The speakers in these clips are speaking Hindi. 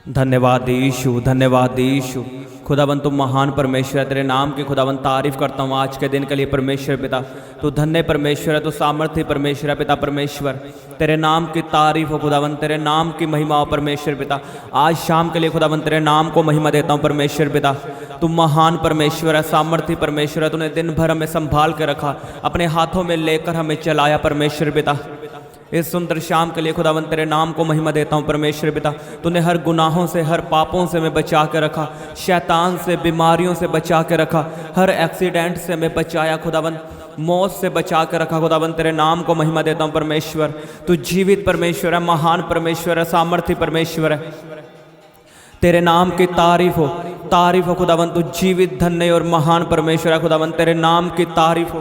धन्यवाद यीशु, धन्यवाद यीशु। खुदावन तुम महान परमेश्वर है, तेरे नाम की खुदावन तारीफ करता हूँ आज के दिन के लिए परमेश्वर पिता। तू धन्य परमेश्वर है, तू सामर्थ्य परमेश्वर है पिता परमेश्वर। तेरे नाम की तारीफ हो खुदावन, तेरे नाम की महिमा हो परमेश्वर पिता। आज शाम के लिए खुदावन तेरे नाम को महिमा देता हूँ परमेश्वर पिता। तू महान परमेश्वर है, सामर्थ्य परमेश्वर है। तूने दिन भर हमें संभाल के रखा, अपने हाथों में लेकर हमें चलाया परमेश्वर पिता। इस सुंदर शाम के लिए खुदावन तेरे नाम को महिमा देता हूँ परमेश्वर पिता। तूने हर गुनाहों से, हर पापों से मैं बचा के रखा, शैतान से, बीमारियों से बचा के रखा, हर एक्सीडेंट से मैं बचाया खुदावन, मौत से बचा के रखा खुदावन। तेरे नाम को महिमा देता हूँ परमेश्वर। तू जीवित परमेश्वर है, महान परमेश्वर है, सामर्थ्य परमेश्वर है। तेरे नाम की तारीफ हो खुदावन। तू जीवित, धन्य और महान परमेश्वर है खुदावन। तेरे नाम की तारीफ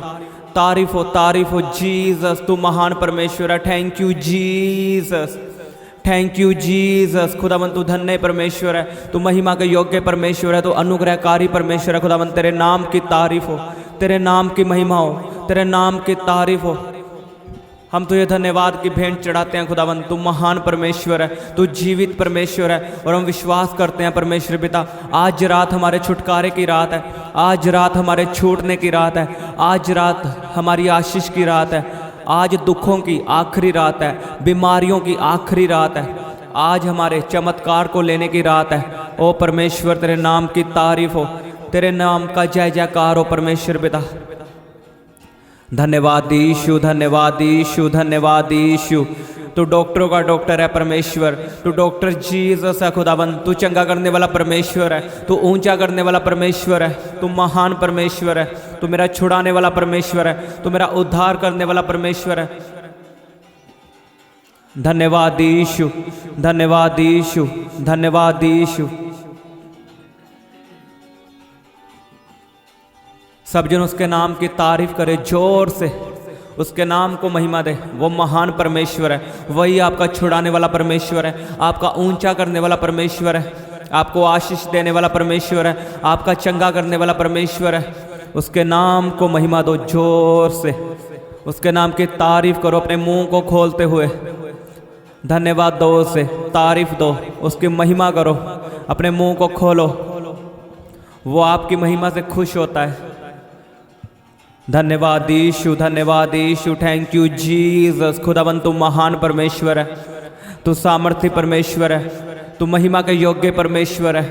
हो जीसस। तू महान परमेश्वर है। Thank you Jesus, thank you Jesus. खुदावन तू धन्य परमेश्वर है, तू महिमा के योग्य परमेश्वर है, तू अनुग्रहकारी परमेश्वर है खुदावन। तेरे नाम की तारीफ हो, तेरे नाम की महिमा हो, तेरे नाम की तारीफ हो। हम तुझे धन्यवाद की भेंट चढ़ाते हैं खुदावन। तू महान परमेश्वर है, तू जीवित परमेश्वर है, और हम विश्वास करते हैं परमेश्वर पिता, आज रात हमारे छुटकारे की रात है, आज रात हमारे छूटने की रात है, आज रात हमारी आशीष की रात है, आज दुखों की आखिरी रात है, बीमारियों की आखिरी रात है, आज हमारे चमत्कार को लेने की रात है। ओ परमेश्वर तेरे नाम की तारीफ हो, तेरे नाम का जय जयकार हो परमेश्वर पिता। धन्यवाद यीशु, धन्यवाद यीशु, धन्यवाद यीशु। तू डॉक्टरों का डॉक्टर है परमेश्वर, तू डॉक्टर जीसस है खुदावन। तू चंगा करने वाला परमेश्वर है, तू ऊंचा करने वाला परमेश्वर है, तू महान परमेश्वर है, तू मेरा छुड़ाने वाला परमेश्वर है, तू मेरा उद्धार करने वाला परमेश्वर है। धन्यवाद यीशु, धन्यवाद यीशु, धन्यवाद यीशु। सब जन उसके नाम की तारीफ करे जोर से, उसके नाम को महिमा दे। वो महान परमेश्वर है, वही आपका छुड़ाने वाला परमेश्वर है, आपका ऊंचा करने वाला परमेश्वर है, आपको आशीष देने वाला परमेश्वर है, आपका चंगा करने वाला परमेश्वर है। उसके नाम को महिमा दो जोर से, उसके नाम की तारीफ करो अपने मुंह को खोलते हुए। धन्यवाद दो उसे, तारीफ दो, उसकी महिमा करो, अपने मुंह को खोलो। वो आपकी महिमा से खुश होता है। धन्यवाद यीशु, धन्यवाद यीशु। Thank you Jesus. खुदावन तू महान परमेश्वर है, तू सामर्थ्य परमेश्वर है, तू महिमा के योग्य परमेश्वर है,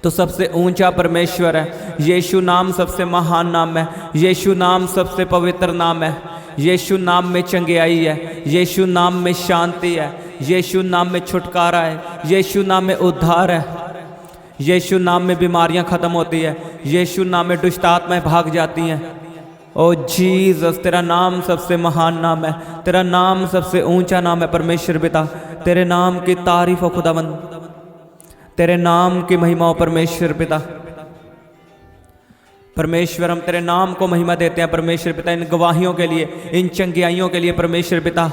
तू सबसे ऊंचा परमेश्वर है। यीशु नाम सबसे महान नाम है, यीशु नाम सबसे पवित्र नाम है, यीशु नाम में चंगियाई है, यीशु नाम में शांति है, यीशु नाम में छुटकारा है, यीशु नाम में उद्धार है, यीशु नाम में बीमारियां खत्म होती है, यीशु नाम में दुष्ट आत्माएं भाग जाती हैं। ओ जीसस तेरा नाम सबसे महान नाम है, तेरा नाम सबसे ऊंचा नाम है परमेश्वर पिता। तेरे नाम की तारीफ हो खुदावन, तेरे नाम की महिमा हो परमेश्वर पिता। परमेश्वर हम तेरे नाम को महिमा देते हैं परमेश्वर पिता, इन गवाहियों के लिए, इन चंगियाइयों के लिए परमेश्वर पिता,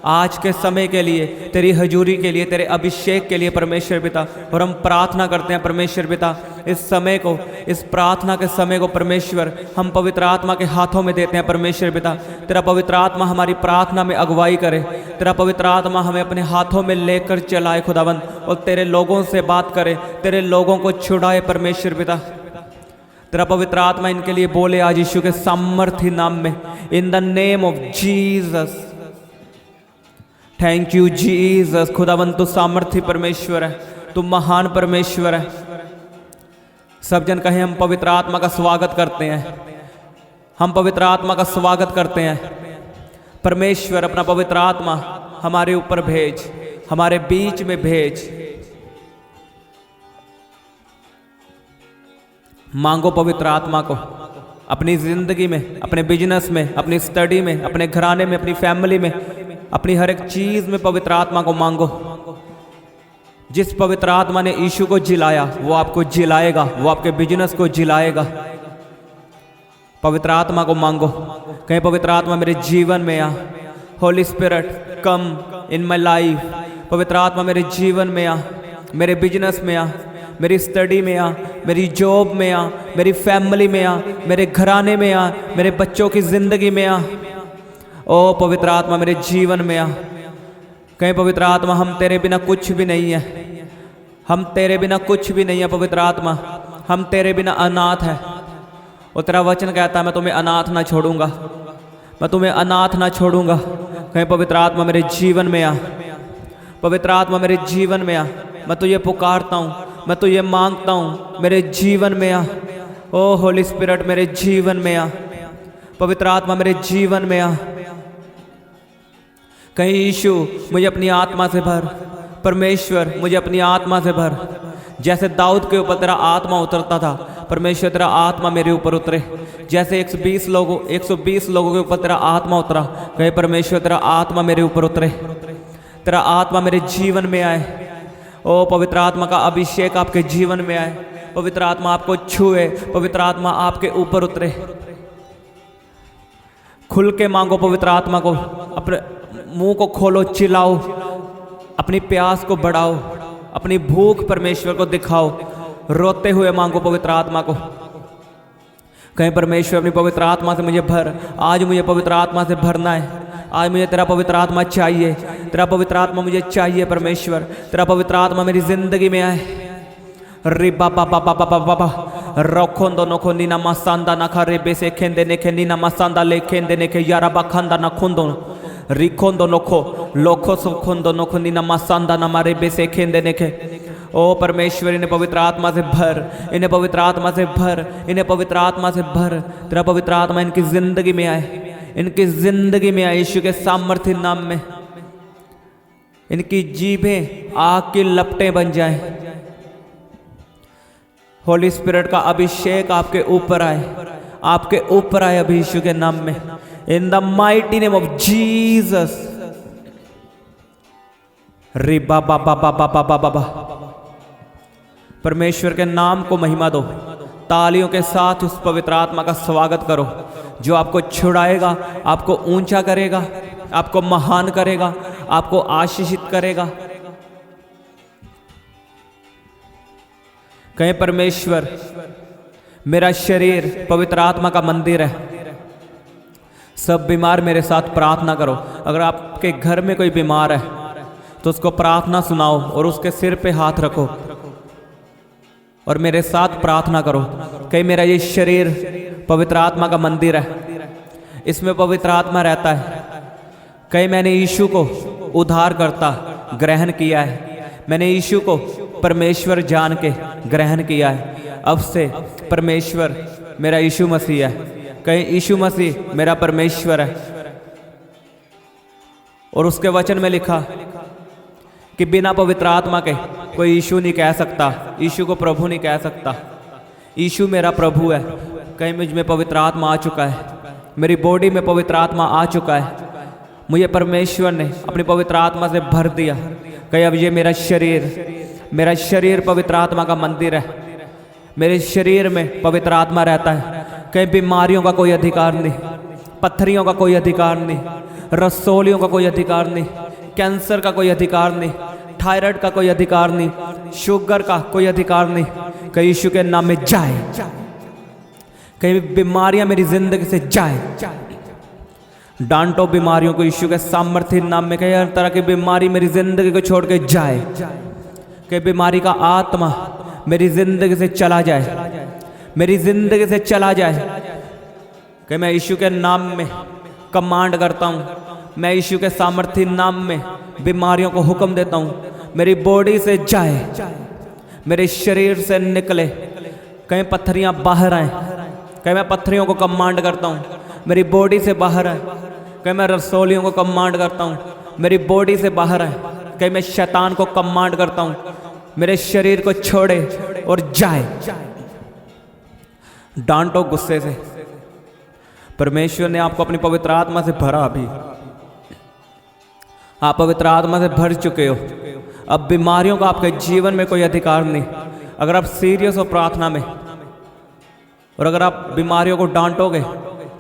आज के समय के लिए, तेरी हजूरी के लिए, तेरे अभिषेक के लिए परमेश्वर पिता। और हम प्रार्थना करते हैं परमेश्वर पिता, इस समय को, इस प्रार्थना के समय को परमेश्वर हम पवित्र आत्मा के हाथों में देते हैं परमेश्वर पिता। तेरा पवित्र आत्मा हमारी प्रार्थना में अगुवाई करे, तेरा पवित्र आत्मा हमें अपने हाथों में लेकर चलाए खुदावन, और तेरे लोगों से बात करे, तेरे लोगों को छुड़ाए परमेश्वर पिता। तेरा पवित्र आत्मा इनके लिए बोले आज यीशु के सामर्थ्य नाम में, in the name of Jesus. Thank you Jesus. खुदावन तू सामर्थ्य परमेश्वर है, तू महान परमेश्वर है। सब जन कहें हम पवित्र आत्मा का स्वागत करते हैं, हम पवित्र आत्मा का स्वागत करते हैं। परमेश्वर अपना पवित्र आत्मा हमारे ऊपर भेज, हमारे बीच में भेज। मांगो पवित्र आत्मा को अपनी जिंदगी में, अपने बिजनेस में, अपनी स्टडी में, अपने घराने में, अपनी फैमिली में, अपनी हर एक चीज में पवित्र आत्मा को मांगो। जिस पवित्र आत्मा ने यीशु को जिलाया वो आपको जिलाएगा, वो आपके बिजनेस को जिलाएगा। पवित्र आत्मा को मांगो, कहीं पवित्र आत्मा मेरे जीवन में आ। Holy spirit come in my life. पवित्र आत्मा मेरे जीवन में आ, मेरे बिजनेस में आ, मेरी स्टडी में आ, मेरी जॉब में आ, मेरी फैमिली में आ, मेरे घराने में आ, मेरे बच्चों की जिंदगी में आ। ओ पवित्र आत्मा मेरे जीवन में आ। कहीं पवित्र आत्मा हम तेरे बिना कुछ भी नहीं है, हम तेरे बिना कुछ भी नहीं है पवित्र आत्मा, हम तेरे बिना अनाथ है। और तेरा वचन कहता है मैं तुम्हें अनाथ ना छोड़ूंगा, मैं तुम्हें अनाथ ना छोड़ूंगा। कहीं पवित्र आत्मा मेरे जीवन में आ, पवित्र आत्मा मेरे जीवन में आ। मैं तुझे पुकारता हूँ, मैं तुझे मांगता हूँ, मेरे जीवन में आ। ओ होली स्पिरिट मेरे जीवन में आ, पवित्र आत्मा मेरे जीवन में आ। कहीं यीशु मुझे अपनी आत्मा से भर, परमेश्वर मुझे अपनी आत्मा से भर। जैसे दाऊद के ऊपर तेरा आत्मा उतरता था, परमेश्वर तेरा आत्मा मेरे ऊपर उतरे। जैसे 120 लोगों के ऊपर तेरा आत्मा उतरा, कहे परमेश्वर तेरा आत्मा मेरे ऊपर उतरे, तेरा आत्मा मेरे जीवन में आए। ओ पवित्र आत्मा का अभिषेक आपके जीवन में आए, पवित्र आत्मा आपको छुए, पवित्र आत्मा आपके ऊपर उतरे। खुल के मांगो पवित्र आत्मा को, अपने मुंह को खोलो, चिल्लाओ, अपनी प्यास को बढ़ाओ, अपनी भूख परमेश्वर को दिखाओ, रोते हुए मांगो पवित्र आत्मा को। कहीं परमेश्वर अपनी पवित्र आत्मा से मुझे भर, आज मुझे पवित्र आत्मा से भरना है। आज मुझे तेरा पवित्र आत्मा चाहिए, तेरा पवित्र आत्मा मुझे चाहिए परमेश्वर, तेरा पवित्र आत्मा मेरी जिंदगी में आए। रे बाबा बाबा बाबा बाबा रखोंदो नखो नीना मसांदा नखा रे बेसे खेंदे नेखे नीना मसांदा ले खेंदे नेखे यारा बखंदा न खुंदो रिखोंदो नखो लोखो सुखोंदो नखो नीना मसांदा न मारे बेसे खेंदे नेखे। ओ परमेश्वर इन्हें पवित्र आत्मा से भर, इन्हें पवित्र आत्मा से भर, इन्हें पवित्र आत्मा से भर। तेरा पवित्र आत्मा इनकी जिंदगी में आए, इनकी जिंदगी में आए यीशु के सामर्थ्य नाम में। इनकी जीभें आग की लपटें बन जाएं। होली स्पिरिट का अभिषेक आपके ऊपर आए, आपके ऊपर आए अभी यीशु के नाम में, in the mighty name of Jesus. रे बाबा बाबा बाबा बाबा बा। परमेश्वर के नाम को महिमा दो, तालियों के साथ उस पवित्र आत्मा का स्वागत करो जो आपको छुड़ाएगा, आपको ऊंचा करेगा, आपको महान करेगा, आपको आशीषित करेगा। कहें परमेश्वर मेरा शरीर पवित्र आत्मा का मंदिर है। सब बीमार मेरे साथ प्रार्थना करो। अगर आपके घर में कोई बीमार है तो उसको प्रार्थना सुनाओ और उसके सिर पे हाथ रखो और मेरे साथ प्रार्थना करो। कहीं मेरा ये शरीर पवित्र आत्मा का मंदिर है, इसमें पवित्र आत्मा रहता है। कहीं मैंने यीशु को उद्धारकर्ता ग्रहण किया है, मैंने यीशु को परमेश्वर जान के ग्रहण किया है। अब से परमेश्वर मेरा यीशु मसीह है। कहीं यीशु मसीह मेरा परमेश्वर है। और उसके वचन में लिखा कि बिना पवित्र आत्मा के कोई यीशु नहीं कह सकता, यीशु को प्रभु नहीं कह सकता। यीशु मेरा प्रभु है। कहीं मुझ में पवित्र आत्मा आ चुका है, मेरी बॉडी में पवित्र आत्मा आ चुका है। मुझे परमेश्वर ने अपनी पवित्र आत्मा से भर दिया। कहीं अब ये मेरा शरीर पवित्र आत्मा का मंदिर है। मेरे शरीर में पवित्र आत्मा रहता है। कहीं बीमारियों का कोई अधिकार नहीं, पत्थरियों का कोई अधिकार नहीं, रसोलियों का कोई अधिकार नहीं, कैंसर का कोई अधिकार नहीं, थायराइड का कोई अधिकार नहीं, शुगर का कोई अधिकार नहीं। कहीं यीशु के नाम में जाए, कहीं बीमारियां मेरी जिंदगी से जाए। डांटो बीमारियों को यीशु के सामर्थ्य नाम में। कहीं हर तरह की बीमारी मेरी जिंदगी को छोड़ के जाए। कि बीमारी का आत्मा मेरी जिंदगी से चला जाए, मेरी जिंदगी से चला जाए। कि मैं यीशु के नाम में कमांड करता हूँ, मैं यीशु के सामर्थ्य नाम में बीमारियों को हुक्म देता हूँ मेरी बॉडी से जाए, मेरे शरीर से निकले। कहीं पत्थरियाँ बाहर आए, कहीं मैं पत्थरियों को कमांड करता हूँ मेरी बॉडी से बाहर आए। कहीं मैं रसोलियों को कमांड करता हूँ मेरी बॉडी से बाहर आए। कहीं मैं शैतान को कमांड करता हूँ मेरे शरीर को छोड़े और जाए। डांटो गुस्से से। परमेश्वर ने आपको अपनी पवित्र आत्मा से भरा। अभी आप पवित्र आत्मा से भर चुके हो। अब बीमारियों का आपके जीवन में कोई अधिकार नहीं। अगर आप सीरियस हो प्रार्थना में और अगर आप बीमारियों को डांटोगे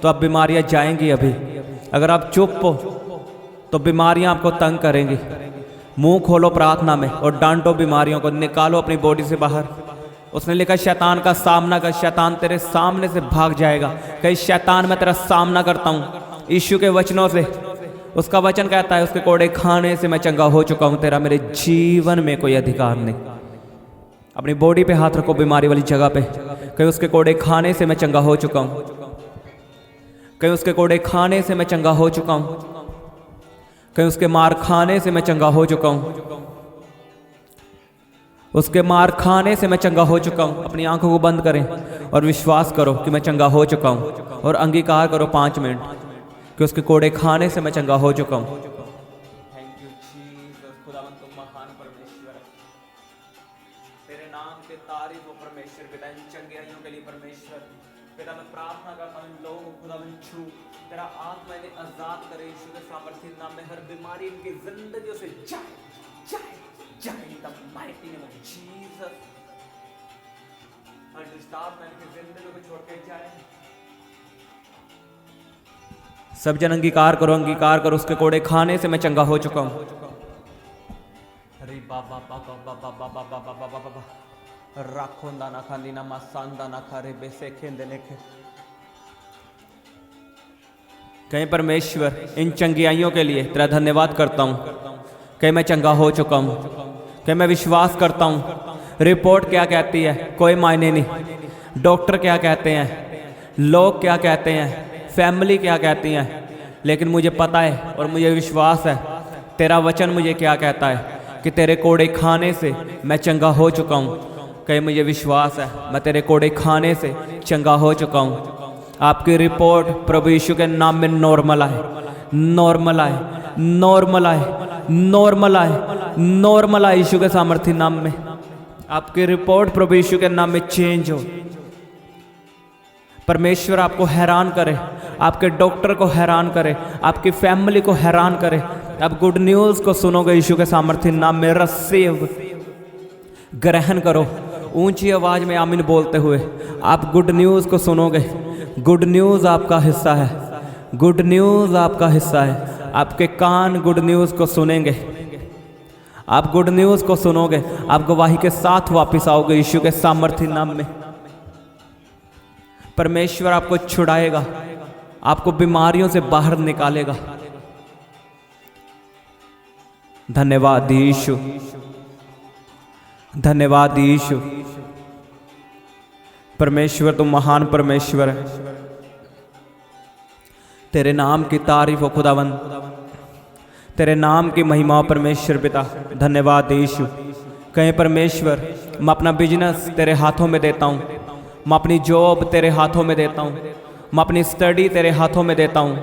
तो आप बीमारियां जाएंगी। अभी अगर आप चुप हो तो बीमारियां आपको तंग करेंगी। मुंह खोलो प्रार्थना में और डांटो बीमारियों को, निकालो अपनी बॉडी से बाहर। उसने लिखा शैतान का सामना कर, शैतान तेरे सामने से भाग जाएगा। कहीं शैतान मैं तेरा सामना करता हूँ यीशु के वचनों से। उसका वचन कहता है उसके कोड़े खाने से मैं चंगा हो चुका हूँ। तेरा मेरे जीवन में कोई अधिकार नहीं। अपनी बॉडी पे हाथ रखो, बीमारी वाली जगह पे। कहीं उसके कोड़े खाने से मैं चंगा हो चुका हूँ, कहीं उसके कोड़े खाने से मैं चंगा हो चुका हूँ, कहीं उसके मार खाने से मैं चंगा हो चुका हूँ, उसके मार खाने से मैं चंगा हो चुका हूँ। अपनी आंखों को बंद करें और विश्वास करो कि मैं चंगा हो चुका हूँ, और अंगीकार करो 5 मिनट कि उसके कोड़े खाने से मैं चंगा हो चुका हूँ। थैंक यू जीसस, खुदावन तुम महान परमेश्वर, तेरे नाम के तारीफ हो परमेश्वर पिता। इन चंगाइयों के लिए परमेश्वर पिता मैं प्रार्थना करता हूँ, इन लोगों को खुदावन छू, तेरा आत्मा इन्हें आजाद करे यीशु के सामर्थ्य नाम में। हर बीमारी इनकी जिंदगियों से जाए जाए जाए, in the mighty name of Jesus. Her disturb में इनकी जिंदगियों को छोड़ के जाए। सब जन अंगीकार करो, अंगीकार करो, उसके कोड़े खाने से मैं चंगा हो चुका हूँ। अरे बाबा बाबा बाबा बाबा बाबा बाबा बाबा राखोंदा ना खांदी ना मासांदा ना खारे बेसे खेंदे लेखे। कहीं परमेश्वर इन चंगियाइयों के लिए तेरा धन्यवाद करता हूँ, कहीं मैं चंगा हो चुका हूँ, कहीं मैं विश्वास करता हूँ। रिपोर्ट क्या कहती है कोई मायने नहीं, डॉक्टर क्या कहते हैं, लोग क्या कहते हैं, फैमिली क्या कहती हैं, लेकिन मुझे पता है और मुझे विश्वास है तेरा वचन मुझे क्या कहता है कि तेरे कोड़े खाने से मैं चंगा हो चुका हूँ। कहीं मुझे विश्वास है मैं तेरे कोड़े खाने से चंगा हो चुका हूँ। आपकी रिपोर्ट प्रभु यीशु के नाम में नॉर्मल आए, नॉर्मल आए, नॉर्मल आए, नॉर्मल आए, नॉर्मल आए यीशु के सामर्थ्य नाम में। आपकी रिपोर्ट प्रभु यीशु के नाम में चेंज हो। परमेश्वर आपको हैरान करे, आपके डॉक्टर को हैरान करे, आपकी फैमिली को हैरान करे। आप गुड न्यूज़ को सुनोगे यीशु के सामर्थ्य नाम में। रिसीव, ग्रहण करो ऊंची आवाज में आमीन बोलते हुए। आप गुड न्यूज़ को सुनोगे, गुड न्यूज़ आपका हिस्सा है, गुड न्यूज़ आपका हिस्सा है। आपके कान गुड न्यूज़ को सुनेंगे, आप गुड न्यूज़ को सुनोगे, आप गवाही के साथ वापस आओगे यीशु के सामर्थ्य नाम में। परमेश्वर आपको छुड़ाएगा, आपको बीमारियों से बाहर निकालेगा। धन्यवाद यीशु, धन्यवाद यीशु। परमेश्वर तुम महान परमेश्वर है, तेरे नाम की तारीफ हो खुदावन, तेरे नाम की महिमा परमेश्वर पिता। धन्यवाद यीशु। कहीं परमेश्वर मैं अपना बिजनेस तेरे हाथों में देता हूँ, मैं अपनी जॉब तेरे हाथों में देता हूँ, मैं अपनी स्टडी तेरे हाथों में देता हूँ।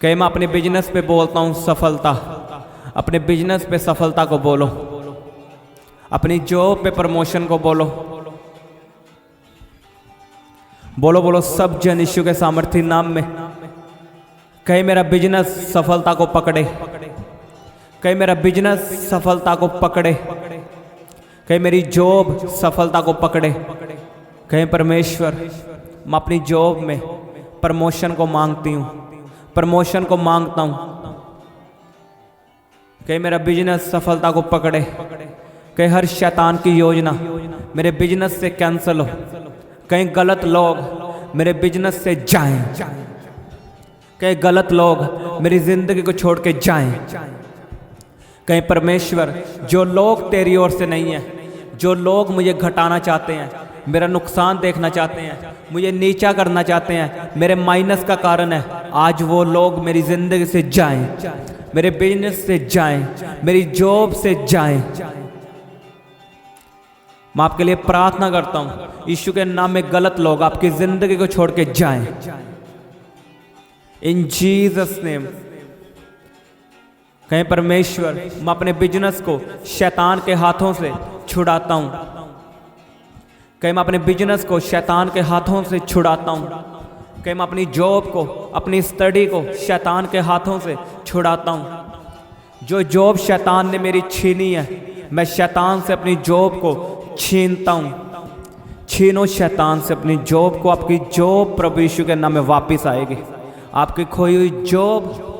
कहीं मैं अपने बिजनेस पे बोलता हूँ सफलता, अपने बिजनेस पे सफलता को बोलो, अपनी जॉब पे प्रमोशन को बोलो, बोलो बोलो सब जन यीशु के सामर्थ्य नाम में। कहीं मेरा बिजनेस सफलता को पकड़े, कहीं मेरा बिजनेस सफलता को पकड़े, कहीं मेरी जॉब सफलता को पकड़े। कहीं परमेश्वर मैं अपनी जॉब में प्रमोशन को मांगती हूँ, प्रमोशन को मांगता हूँ। कहीं मेरा बिजनेस सफलता को पकड़े, कहीं हर शैतान की योजना मेरे बिजनेस से कैंसिल हो, कहीं गलत लोग मेरे बिजनेस से जाएं, कहीं गलत लोग मेरी जिंदगी को छोड़ के जाएं। कहीं परमेश्वर जो लोग तेरी ओर से नहीं है, जो लोग मुझे घटाना चाहते हैं, मेरा नुकसान देखना चाहते हैं, मुझे नीचा करना चाहते हैं, मेरे माइनस का कारण है, आज वो लोग मेरी जिंदगी से जाएं, मेरे बिजनेस से जाएं, मेरी जॉब से जाएं। मैं आपके लिए प्रार्थना करता हूं यीशु के नाम में गलत लोग आपकी जिंदगी को छोड़ के जाएं, इन जीसस नेम। कहीं परमेश्वर मैं अपने बिजनेस को शैतान के हाथों से छुड़ाता हूं, कहीं मैं अपने बिजनेस को शैतान के हाथों से छुड़ाता हूं, कहीं मैं अपनी जॉब को, अपनी स्टडी को शैतान के हाथों से छुड़ाता हूं। जो जॉब शैतान ने मेरी छीनी है, मैं शैतान से अपनी जॉब को छीनता हूं। छीनो शैतान से अपनी जॉब को। आपकी जॉब प्रभु यीशु के नाम में वापस आएगी, आपकी खोई हुई जॉब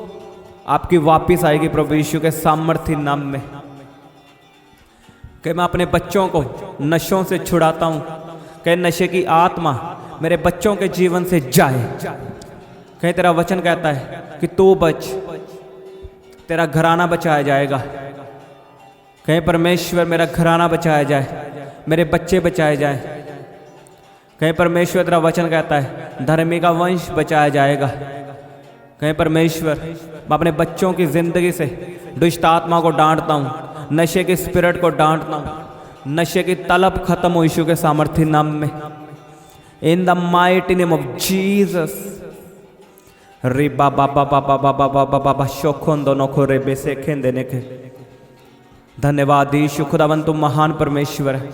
आपकी वापस आएगी प्रभु यीशु के सामर्थ्य नाम में। कि मैं अपने बच्चों को नशों से छुड़ाता हूं, कहीं नशे की आत्मा मेरे बच्चों के जीवन से जाए। कहीं तेरा वचन कहता है कि तू बच, तेरा घराना बचाया जाएगा। कहीं परमेश्वर मेरा घराना बचाया जाए, मेरे बच्चे बचाए जाए। कहीं परमेश्वर तेरा वचन कहता है धर्मी का वंश बचाया जाएगा। कहीं परमेश्वर मैं अपने बच्चों की ज़िंदगी से दुष्ट आत्मा को डांटता हूँ, नशे के स्पिरिट को डांटता हूँ, नशे की तलब खत्म हो यीशु के सामर्थी नाम में, in the mighty name of Jesus. रे बाबा बाबा बाबा बाबा बाबा शोखों दोनों को रे बेसे खेन देने के धन्यवाद यीशु। खुदावंद तुम महान परमेश्वर है।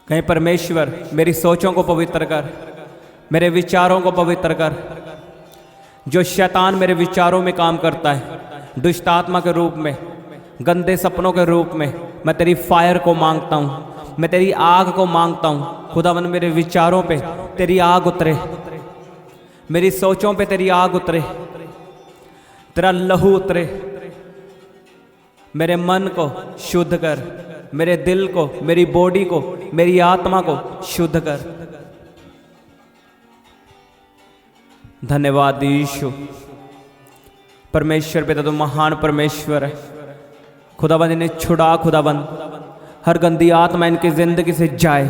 कहीं परमेश्वर मेरी सोचों को पवित्र कर, मेरे विचारों को पवित्र कर। जो शैतान मेरे विचारों में काम करता है दुष्ट आत्मा के रूप में, गंदे सपनों के रूप में, मैं तेरी फायर को मांगता हूँ, मैं तेरी आग को मांगता हूँ। खुदावंद मेरे विचारों पे तेरी आग उतरे, मेरी सोचों पे तेरी आग उतरे, तेरा लहू उतरे। मेरे मन को शुद्ध कर, मेरे दिल को, मेरी बॉडी को, मेरी आत्मा को शुद्ध कर। धन्यवाद यीशु। परमेश्वर पिता तो महान परमेश्वर है। खुदाबंद इन्हें छुड़ा, खुदाबंद हर गंदी आत्मा इनकी जिंदगी से जाए,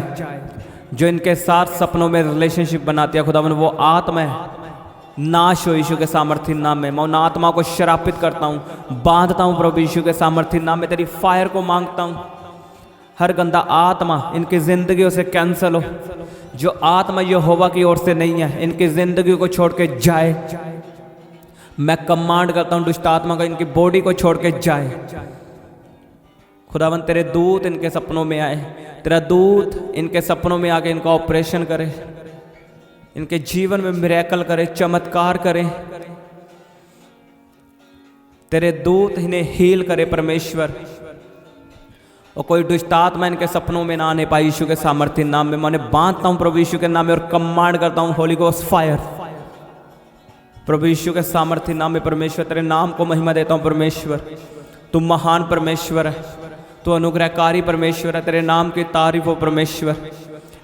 जो इनके साथ सपनों में रिलेशनशिप बनाती है। खुदाबंद वो आत्मा है नाश हो यीशु के सामर्थी नाम में। मैं उन आत्मा को श्रापित करता हूँ, बांधता हूँ प्रभु यीशु के सामर्थी नाम में। तेरी फायर को मांगता हूँ, हर गंदा आत्मा इनकी जिंदगियों से कैंसल हो। जो आत्मा यहोवा की ओर से नहीं है इनकी जिंदगी को छोड़ के जाए। मैं कमांड करता हूँ दुष्ट आत्मा का इनकी बॉडी को छोड़ के जाए। खुदावन तेरे दूत इनके सपनों में आए, तेरा दूत इनके सपनों में आके इनका ऑपरेशन करे, इनके जीवन में मिरेकल करे, चमत्कार करे। तेरे दूत इन्हें हील करे परमेश्वर, और कोई दुष्ट आत्मा इनके सपनों में ना आने पाए यीशु के सामर्थ्य नाम में। मैं उन्हें बांधता हूँ प्रभु यीशु के नाम में और कमांड करता हूँ होली गोस्ट फायर प्रभु यीशु के सामर्थ्य नाम में। परमेश्वर तेरे नाम को महिमा देता हूँ परमेश्वर। तू महान परमेश्वर है, तू अनुग्रहकारी परमेश्वर है। तेरे नाम की तारीफ हो परमेश्वर।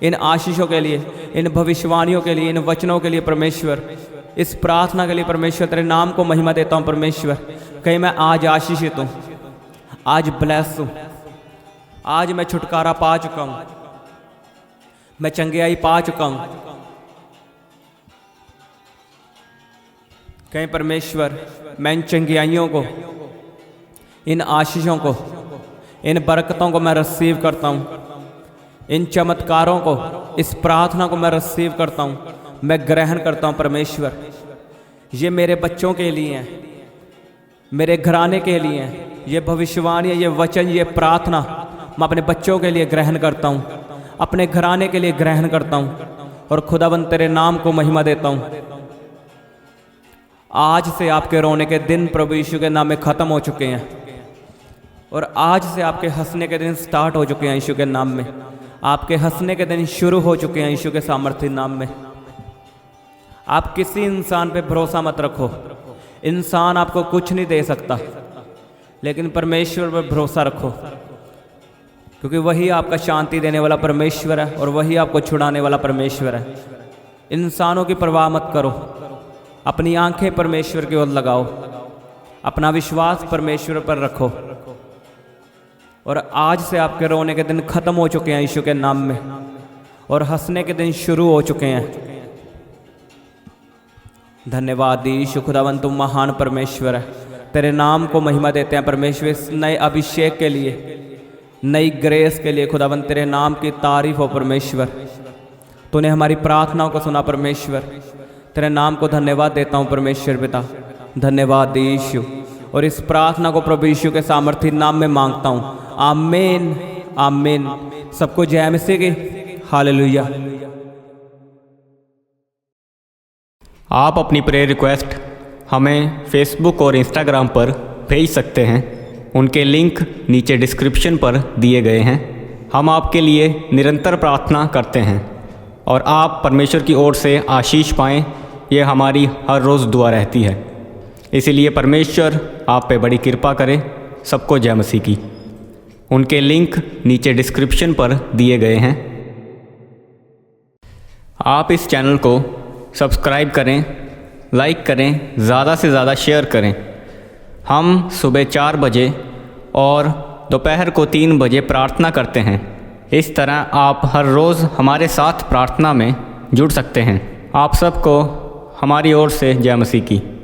इन आशीषों के लिए, इन भविष्यवाणियों के लिए, इन वचनों के लिए परमेश्वर, इस प्रार्थना के लिए परमेश्वर तेरे नाम को महिमा देता हूँ परमेश्वर। कहीं मैं आज आशीषित हूँ, आज ब्लेस हूँ, आज मैं छुटकारा पा चुका हूँ, मैं चंगियाई पा चुका हूँ। कहीं परमेश्वर मैं इन चंगियाइयों को, इन आशीषों को, इन बरकतों को मैं रिसीव करता हूँ, इन चमत्कारों को, इस प्रार्थना को मैं रिसीव करता हूँ, मैं ग्रहण करता हूँ परमेश्वर। ये मेरे बच्चों के लिए हैं, मेरे घराने के लिए हैं। ये भविष्यवाणी, ये वचन, ये प्रार्थना मैं अपने बच्चों के लिए ग्रहण करता हूँ, अपने घराने के लिए ग्रहण करता हूँ, और खुदाबंद तेरे नाम को महिमा देता हूँ। आज से आपके रोने के दिन प्रभु यीशु के नाम में ख़त्म हो चुके हैं, और आज से आपके हंसने के दिन स्टार्ट हो चुके हैं यीशु के नाम में। आपके हंसने के दिन शुरू हो चुके हैं यीशु के सामर्थ्य नाम में। आप किसी इंसान पे भरोसा मत रखो, इंसान आपको कुछ नहीं दे सकता, लेकिन परमेश्वर पर भरोसा रखो, क्योंकि वही आपका शांति देने वाला परमेश्वर है और वही आपको छुड़ाने वाला परमेश्वर है। इंसानों की परवाह मत करो, अपनी आंखें परमेश्वर की ओर लगाओ, अपना विश्वास परमेश्वर पर रखो, और आज से आपके रोने के दिन खत्म हो चुके हैं यीशु के नाम में, और हंसने के दिन शुरू हो चुके हैं। धन्यवाद यीशु। खुदावंद तुम महान परमेश्वर है। तेरे नाम को महिमा देते हैं परमेश्वर, इस नए अभिषेक के लिए, नई ग्रेस के लिए। खुदावंद तेरे नाम की तारीफ हो परमेश्वर। तूने हमारी प्रार्थनाओं को सुना परमेश्वर। तेरे नाम को धन्यवाद देता हूँ परमेश्वर पिता। धन्यवाद यीशु, और इस प्रार्थना को प्रभु यीशु के सामर्थ्य नाम में मांगता हूँ। आमीन, आमीन। सबको जय मसीह की। हालेलुया। आप अपनी प्रेयर रिक्वेस्ट हमें फेसबुक और इंस्टाग्राम पर भेज सकते हैं। उनके लिंक नीचे डिस्क्रिप्शन पर दिए गए हैं। हम आपके लिए निरंतर प्रार्थना करते हैं, और आप परमेश्वर की ओर से आशीष पाएँ, ये हमारी हर रोज़ दुआ रहती है। इसीलिए परमेश्वर आप पे बड़ी कृपा करे। सबको जय मसीह की। उनके लिंक नीचे डिस्क्रिप्शन पर दिए गए हैं। आप इस चैनल को सब्सक्राइब करें, लाइक करें, ज़्यादा से ज़्यादा शेयर करें। हम सुबह 4 बजे और दोपहर को 3 बजे प्रार्थना करते हैं। इस तरह आप हर रोज़ हमारे साथ प्रार्थना में जुड़ सकते हैं। आप सबको हमारी ओर से जय मसीह की।